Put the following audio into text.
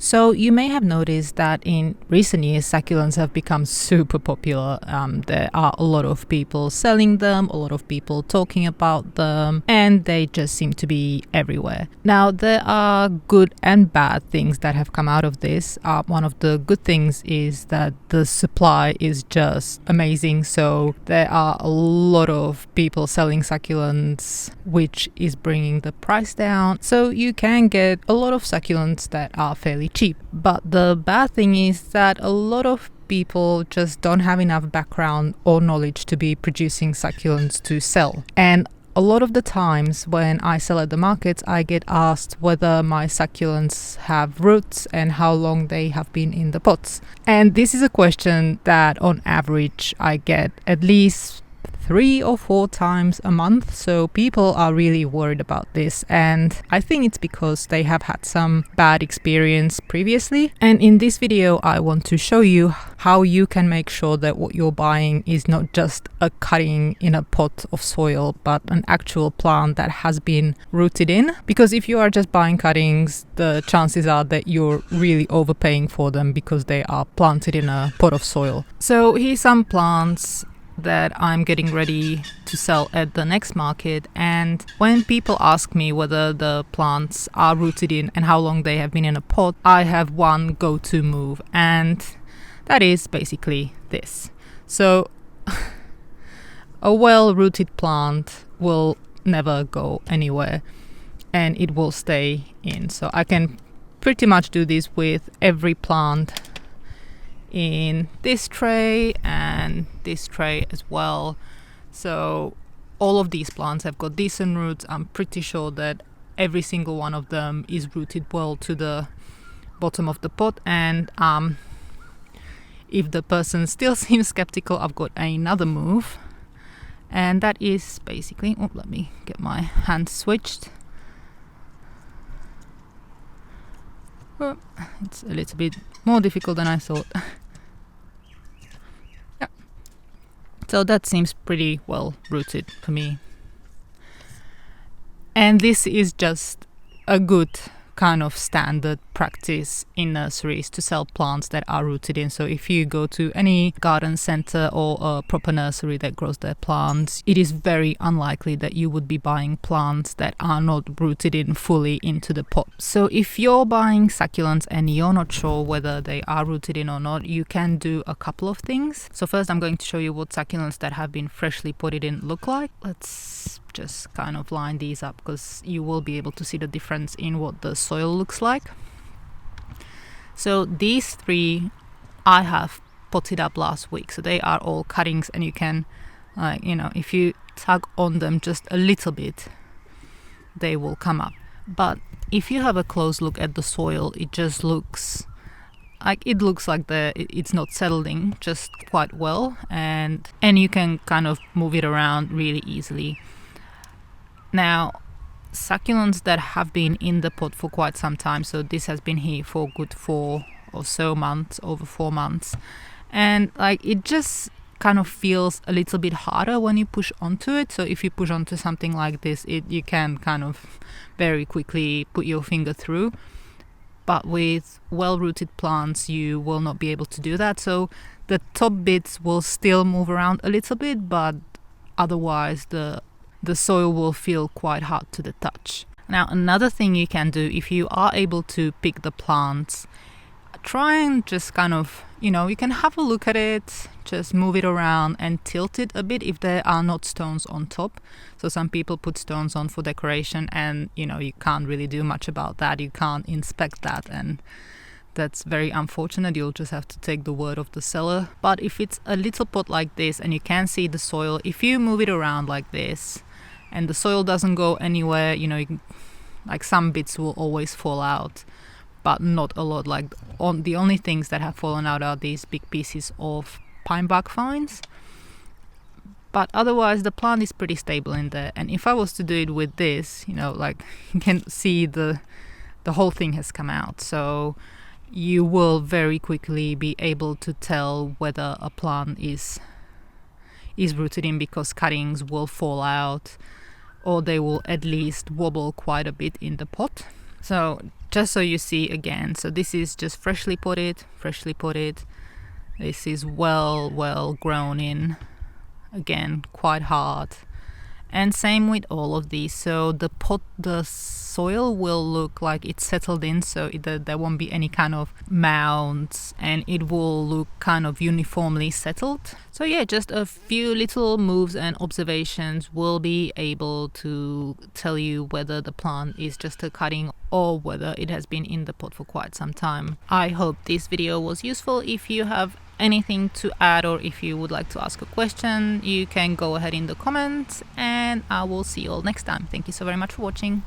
So you may have noticed that in recent years, succulents have become super popular. There are a lot of people selling them, a lot of people talking about them, and they just seem to be everywhere. Now, there are good and bad things that have come out of this. One of the good things is that the supply is just amazing. So there are a lot of people selling succulents, which is bringing the price down. So you can get a lot of succulents that are fairly cheap. But the bad thing is that a lot of people just don't have enough background or knowledge to be producing succulents to sell. And a lot of the times when I sell at the markets, I get asked whether my succulents have roots and how long they have been in the pots. And this is a question that on average I get at least 3 or 4 times a month. So people are really worried about this, and I think it's because they have had some bad experience previously. And in this video I want to show you how you can make sure that what you're buying is not just a cutting in a pot of soil, but an actual plant that has been rooted in. Because if you are just buying cuttings, the chances are that you're really overpaying for them because they are planted in a pot of soil. So here's some plants that I'm getting ready to sell at the next market, and when people ask me whether the plants are rooted in and how long they have been in a pot, I have one go-to move, and that is basically this. So a well-rooted plant will never go anywhere and it will stay in. So I can pretty much do this with every plant in this tray and this tray as well. So all of these plants have got decent roots. I'm pretty sure that every single one of them is rooted well to the bottom of the pot. And if the person still seems skeptical, I've got another move, and that is basically, let me get my hand switched. Oh, it's a little bit more difficult than I thought. So that seems pretty well rooted for me. And this is just a good kind of standard practice in nurseries to sell plants that are rooted in. So if you go to any garden center or a proper nursery that grows their plants, it is very unlikely that you would be buying plants that are not rooted in fully into the pot. So if you're buying succulents and you're not sure whether they are rooted in or not, you can do a couple of things. So first I'm going to show you what succulents that have been freshly potted in look like. Let's just kind of line these up because you will be able to see the difference in what the soil looks like. So these 3 I have potted up last week, so they are all cuttings, and you can if you tug on them just a little bit, they will come up. But if you have a close look at the soil, it just looks like it's not settling just quite well, and you can kind of move it around really easily. Now, succulents that have been in the pot for quite some time, so this has been here for a good 4 or so months, over 4 months, and it just kind of feels a little bit harder when you push onto it. So if you push onto something like this, you can kind of very quickly put your finger through. But with well-rooted plants, you will not be able to do that. So the top bits will still move around a little bit, but otherwise the soil will feel quite hard to the touch. Now, another thing you can do, if you are able to pick the plants, try and just kind of, you can have a look at it, just move it around and tilt it a bit if there are not stones on top. So some people put stones on for decoration, and you can't really do much about that. You can't inspect that, and that's very unfortunate. You'll just have to take the word of the seller. But if it's a little pot like this and you can see the soil, if you move it around like this and the soil doesn't go anywhere, some bits will always fall out, but not a lot. The only things that have fallen out are these big pieces of pine bark vines. But otherwise the plant is pretty stable in there. And if I was to do it with this, you can see the whole thing has come out. So you will very quickly be able to tell whether a plant is rooted in, because cuttings will fall out or they will at least wobble quite a bit in the pot. So just so you see again, so this is just freshly potted. This is well grown in, again quite hard. And same with all of these. So the soil will look like it's settled in, so there won't be any kind of mounds, and it will look kind of uniformly settled. So yeah, just a few little moves and observations will be able to tell you whether the plant is just a cutting or whether it has been in the pot for quite some time. I hope this video was useful. If you have anything to add, or if you would like to ask a question, you can go ahead in the comments, and I will see you all next time. Thank you so very much for watching.